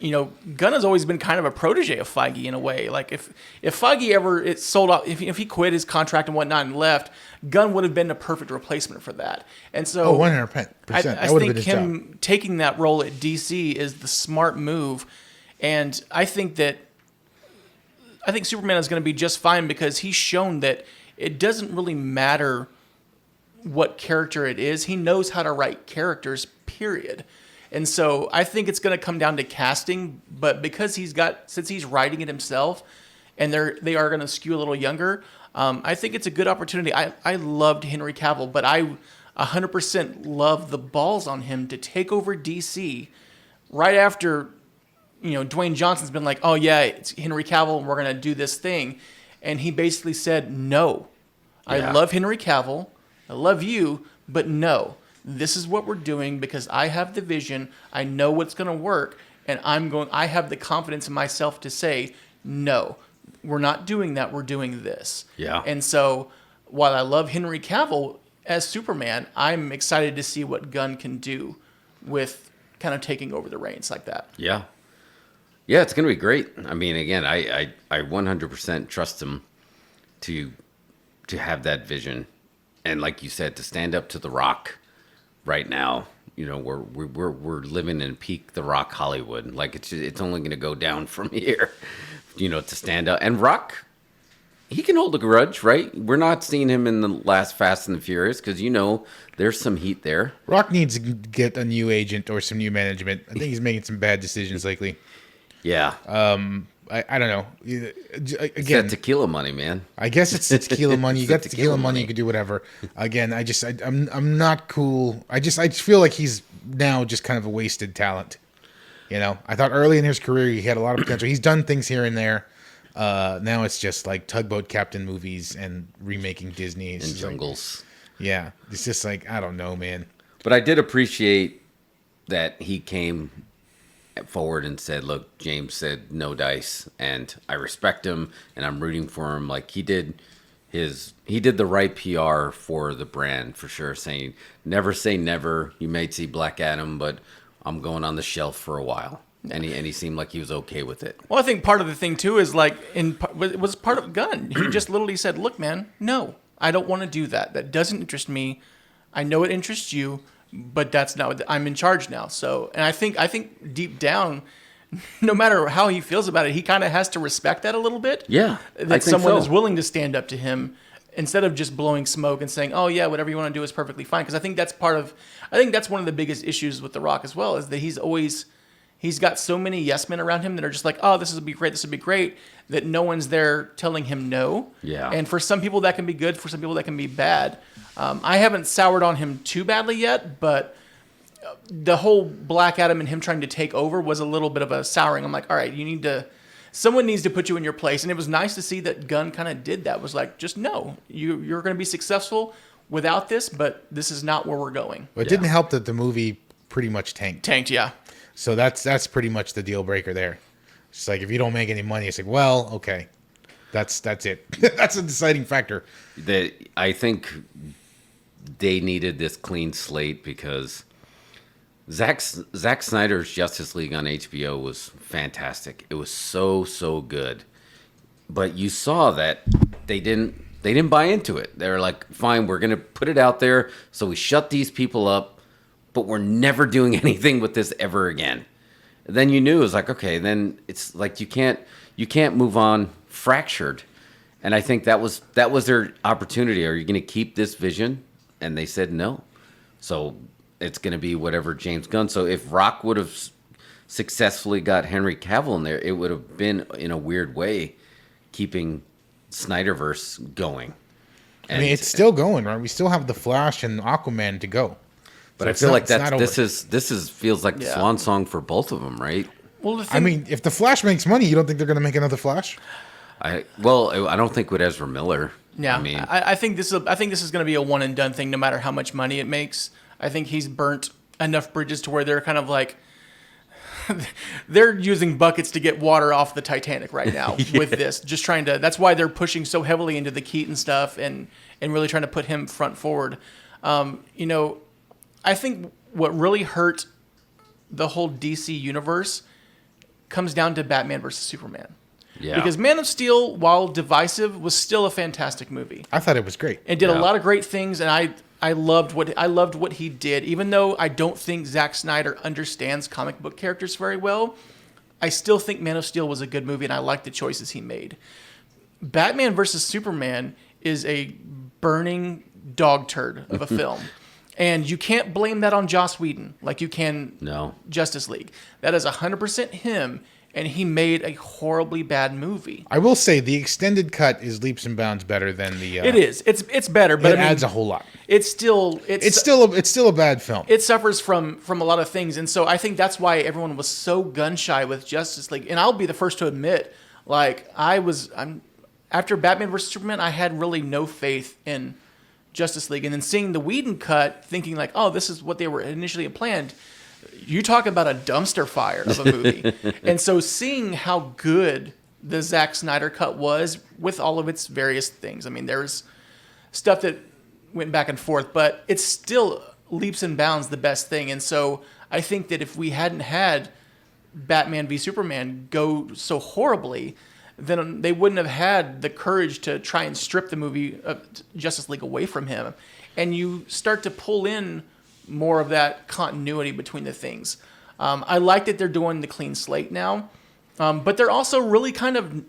Gunn has always been kind of a protege of Feige in a way. Like if Feige ever sold out, if he quit his contract and whatnot and left, Gunn would have been a perfect replacement for that. And so, 100%. I That would have think been his him job. taking that role at DC is the smart move. And I think Superman is going to be just fine because he's shown that it doesn't really matter what character it is. He knows how to write characters, period. And so I think it's going to come down to casting, but because since he's writing it himself, and they are going to skew a little younger, I think it's a good opportunity. I loved Henry Cavill, but I 100% love the balls on him to take over DC right after, Dwayne Johnson's been like, oh yeah, it's Henry Cavill, and we're going to do this thing, and he basically said no. Yeah. I love Henry Cavill, I love you, but no. This is what we're doing because I have the vision. I know what's going to work, and I have the confidence in myself to say, no, we're not doing that. We're doing this. Yeah. And so while I love Henry Cavill as Superman, I'm excited to see what Gunn can do with kind of taking over the reins like that. Yeah. Yeah, it's going to be great. I mean, again, I 100% trust him to have that vision. And like you said, to stand up to The Rock right now, we're living in peak The Rock Hollywood. Like it's only going to go down from here, to stand up. And Rock, he can hold a grudge, right? We're not seeing him in the last Fast and the Furious because there's some heat there. Rock needs to get a new agent or some new management. I think he's making some bad decisions lately. Yeah. I don't know. It's Again, that tequila money, man. I guess it's tequila money. You got the tequila money, money. you can do whatever. Again, I'm not cool. I just feel like he's now just kind of a wasted talent. I thought early in his career he had a lot of potential. He's done things here and there. Now it's just like Tugboat Captain movies and remaking Disney. And Jungles. Yeah, it's just like, I don't know, man. But I did appreciate that he came forward and said, look, James said no dice, and I respect him and I'm rooting for him. Like he did the right PR for the brand for sure, saying never say never. You may see Black Adam, but I'm going on the shelf for a while. And he seemed like he was okay with it. Well, I think part of the thing too is like it was part of Gunn. He just literally said, "Look, man, no, I don't want to do that. That doesn't interest me. I know it interests you, but that's not. I'm in charge now." So, and I think deep down, no matter how he feels about it, he kind of has to respect that a little bit. Yeah, I that think someone so. is willing to stand up to him instead of just blowing smoke and saying, "Oh yeah, whatever you want to do is perfectly fine." Because I think that's one of the biggest issues with The Rock as well, is that he's got so many yes men around him that are just like, oh, this would be great, that no one's there telling him no. Yeah. And for some people that can be good, for some people that can be bad. I haven't soured on him too badly yet, but the whole Black Adam and him trying to take over was a little bit of a souring. I'm like, all right, someone needs to put you in your place. And it was nice to see that Gunn kind of did that. Was like, just no, you're going to be successful without this, but this is not where we're going. But it didn't help that the movie pretty much tanked. Yeah. So that's pretty much the deal breaker there. It's like, if you don't make any money, it's like, well, okay, that's it. That's a deciding factor. I think they needed this clean slate because Zack Snyder's Justice League on HBO was fantastic. It was so good, but you saw that they didn't buy into it. They were like, fine, we're gonna put it out there, so we shut these people up. but we're never doing anything with this ever again. Then you knew it was like, okay, then it's like you can't move on fractured. And I think that was their opportunity. Are you going to keep this vision? And they said no. So it's going to be whatever James Gunn. So if Rock would have successfully got Henry Cavill in there, it would have been in a weird way keeping Snyderverse going. I mean, it's still going, right? We still have the Flash and Aquaman to go. But So I it's feel not- like it's not over. this is feels like the Yeah. swan song for both of them, right? Well, the thing, I mean, if the Flash makes money, you don't think they're going to make another Flash? I don't think with Ezra Miller. yeah, I mean, I think this is going to be a one and done thing, no matter how much money it makes. I think he's burnt enough bridges to where they're kind of like they're using buckets to get water off the Titanic right now with this. Just trying to. That's why they're pushing so heavily into the Keaton stuff and really trying to put him front forward. I think what really hurt the whole DC universe comes down to Batman versus Superman. yeah. Because Man of Steel, while divisive, was still a fantastic movie. I thought it was great. It did a Yeah. lot of great things, and I loved what he did. Even though I don't think Zack Snyder understands comic book characters very well, I still think Man of Steel was a good movie, and I like the choices he made. Batman versus Superman is a burning dog turd of a film. And you can't blame that on Joss Whedon like you can No. Justice League. That is 100% him, and he made a horribly bad movie. I will say the extended cut is leaps and bounds better than the. It is. It's better, but It adds a whole lot. It's still It's still a bad film. it suffers from a lot of things, and so I think that's why everyone was so gun shy with Justice League. And I'll be the first to admit, like I'm after Batman vs Superman, I had really no faith in Justice League, and then seeing the Whedon cut, thinking like, oh, this is what they were initially planned. You talk about a dumpster fire of a movie, and so seeing how good the Zack Snyder cut was with all of its various things. I mean, there's stuff that went back and forth, but it's still leaps and bounds the best thing. And so I think that if we hadn't had Batman v Superman go so horribly, then they wouldn't have had the courage to try and strip the movie of Justice League away from him. And you start to pull in more of that continuity between the things. I like that they're doing the clean slate now, but they're also really kind of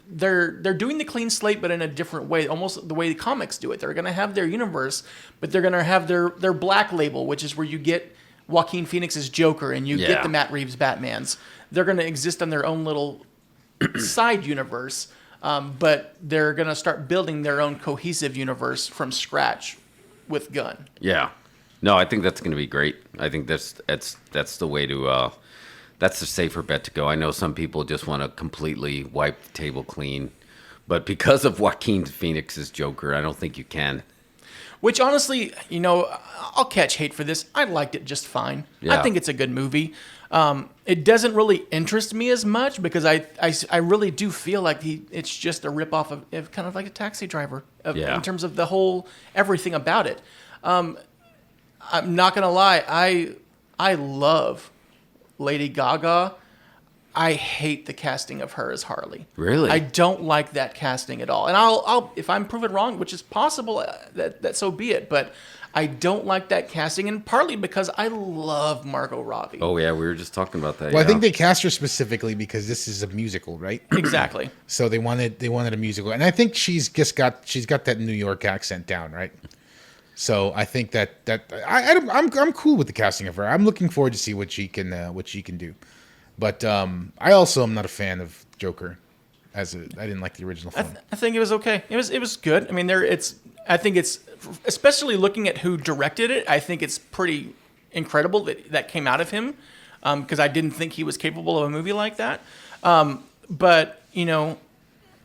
they're doing the clean slate, but in a different way, almost the way the comics do it. They're going to have their universe, but they're going to have their black label, which is where you get Joaquin Phoenix's Joker and you get Yeah. the Matt Reeves Batmans. They're going to exist on their own little side universe, but they're going to start building their own cohesive universe from scratch with Gunn. Yeah. No, I think that's going to be great. I think that's the way to that's the safer bet to go. I know some people just want to completely wipe the table clean, but because of Joaquin Phoenix's Joker, I don't think you can. Which honestly, I'll catch hate for this. I liked it just fine. Yeah. I think it's a good movie. It doesn't really interest me as much because I really do feel like it's just a ripoff of kind of like a Taxi Driver Yeah. in terms of the whole everything about it. I'm not gonna lie, I love Lady Gaga. I hate the casting of her as Harley. Really? I don't like that casting at all. And I'll if I'm proven wrong, which is possible, that so be it. But I don't like that casting, and partly because I love Margot Robbie. Oh yeah, we were just talking about that. Well, I yeah. think they cast her specifically because this is a musical, right? Exactly. So they wanted a musical, and I think she's got that New York accent down, right? So I think that I'm cool with the casting of her. I'm looking forward to see what she can do. But I also am not a fan of Joker. I didn't like the original film. I think it was okay. It was good. I mean, I think it's especially looking at who directed it. I think it's pretty incredible that came out of him because I didn't think he was capable of a movie like that. But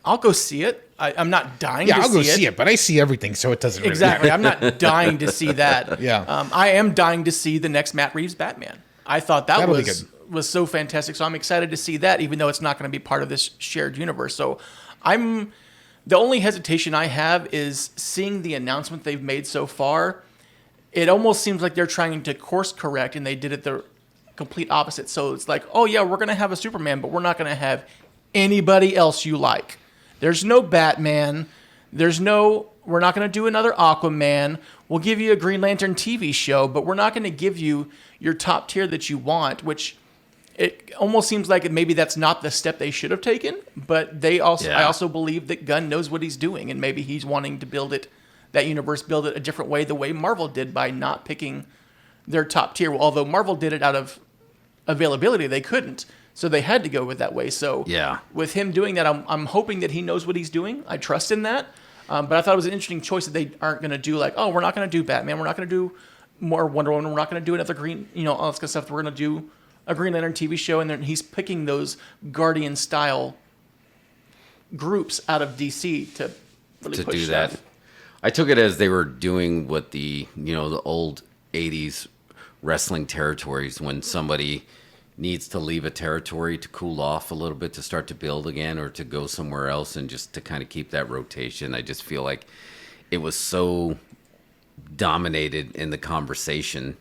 I'll go see it. I'm not dying to see it. Yeah, I'll go see it, but I see everything, so it doesn't really Exactly. I'm not dying to see that. Yeah. I am dying to see the next Matt Reeves Batman. I thought that That'll be was so fantastic. So I'm excited to see that, even though it's not going to be part of this shared universe. So the only hesitation I have is seeing the announcement they've made so far. It almost seems like they're trying to course correct, and they did it the complete opposite. So it's like, oh yeah, we're going to have a Superman, but we're not going to have anybody else you like. There's no Batman. There's no we're not going to do another Aquaman. We'll give you a Green Lantern TV show, but we're not going to give you your top tier that you want, which it almost seems like maybe that's not the step they should have taken. But I also believe that Gunn knows what he's doing, and maybe he's wanting to build it a different way, the way Marvel did by not picking their top tier. Although Marvel did it out of availability, they couldn't. So they had to go with that way. So with him doing that, I'm hoping that he knows what he's doing. I trust in that. But I thought it was an interesting choice that they aren't going to do like, oh, we're not going to do Batman. We're not going to do more Wonder Woman. We're not going to do another Green, all this kind of stuff. We're going to do a Green Lantern TV show. And then he's picking those Guardian style groups out of DC to really push do stuff. that. I took it as they were doing what the old 80s wrestling territories, when somebody needs to leave a territory to cool off a little bit to start to build again, or to go somewhere else, and just to kind of keep that rotation. I just feel like it was so dominated in the conversation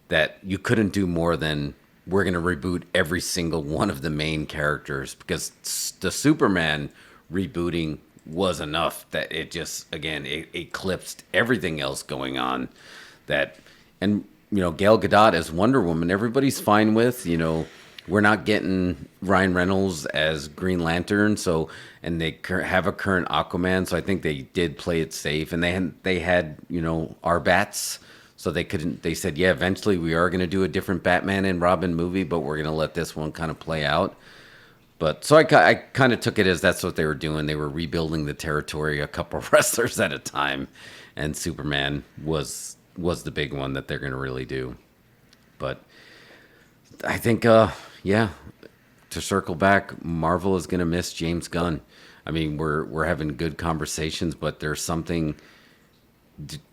that you couldn't do more than, we're going to reboot every single one of the main characters, because the Superman rebooting was enough that it just, again, it eclipsed everything else going on. And Gal Gadot as Wonder Woman, everybody's fine with. We're not getting Ryan Reynolds as Green Lantern, and they have a current Aquaman, so I think they did play it safe. And they had our bats, so they said, yeah, eventually we are going to do a different Batman and Robin movie, but we're going to let this one kind of play out. But so I kind of took it as that's what they were doing. They were rebuilding the territory a couple of wrestlers at a time, and Superman was the big one that they're going to really do. But I think, to circle back, Marvel is going to miss James Gunn. I mean, we're having good conversations, but there's something.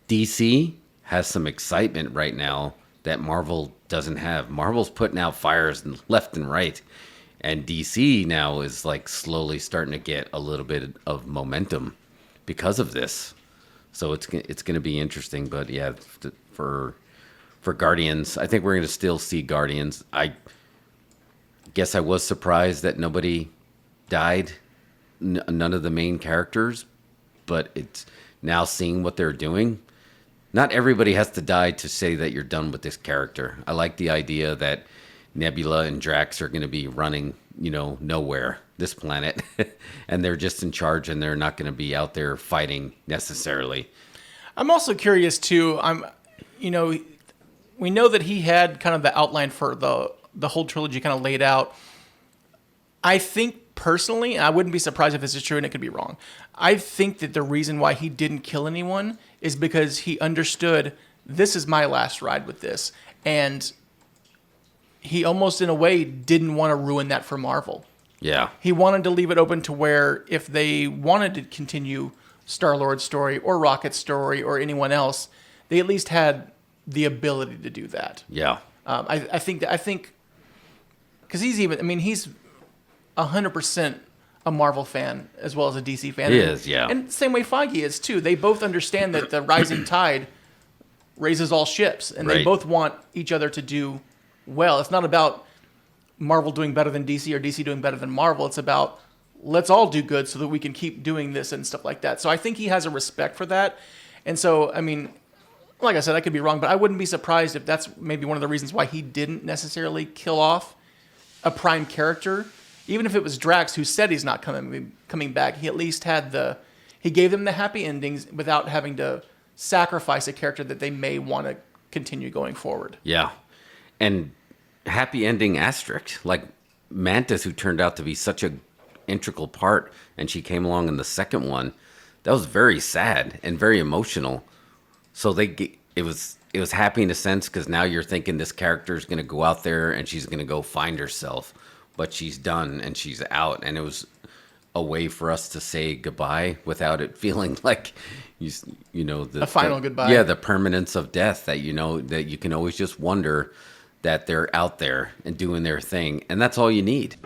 DC has some excitement right now that Marvel doesn't have. Marvel's putting out fires left and right, and DC now is like slowly starting to get a little bit of momentum because of this. So it's going to be interesting. But yeah, for Guardians, I think we're going to still see Guardians. I guess I was surprised that nobody died, none of the main characters, but it's now seeing what they're doing. Not everybody has to die to say that you're done with this character. I like the idea that Nebula and Drax are going to be running, nowhere, this planet, and they're just in charge, and they're not going to be out there fighting necessarily. I'm also curious too. We know that he had kind of the outline for the whole trilogy kind of laid out. I think personally, I wouldn't be surprised if this is true, and it could be wrong. I think that the reason why he didn't kill anyone is because he understood, this is my last ride with this, and he almost in a way didn't want to ruin that for Marvel. Yeah. He wanted to leave it open to where if they wanted to continue Star-Lord's story or Rocket's story or anyone else, they at least had the ability to do that. Yeah. I think because he's 100% a Marvel fan as well as a DC fan. He is, yeah. And the same way Feige is too. They both understand that the rising tide raises all ships, and they both want each other to do well. It's not about Marvel doing better than DC or DC doing better than Marvel. It's about, let's all do good so that we can keep doing this and stuff like that. So I think he has a respect for that. And so, like I said, I could be wrong, but I wouldn't be surprised if that's maybe one of the reasons why he didn't necessarily kill off a prime character. Even if it was Drax, who said he's not coming back, he at least he gave them the happy endings without having to sacrifice a character that they may want to continue going forward. Yeah. And happy ending asterisk, like Mantis, who turned out to be such a integral part, and she came along in the second one. That was very sad and very emotional. So it was happy in a sense, because now you're thinking this character is going to go out there and she's going to go find herself, but she's done and she's out, and it was a way for us to say goodbye without it feeling like a final goodbye. Yeah, the permanence of death, that that you can always just wonder that they're out there and doing their thing, and that's all you need.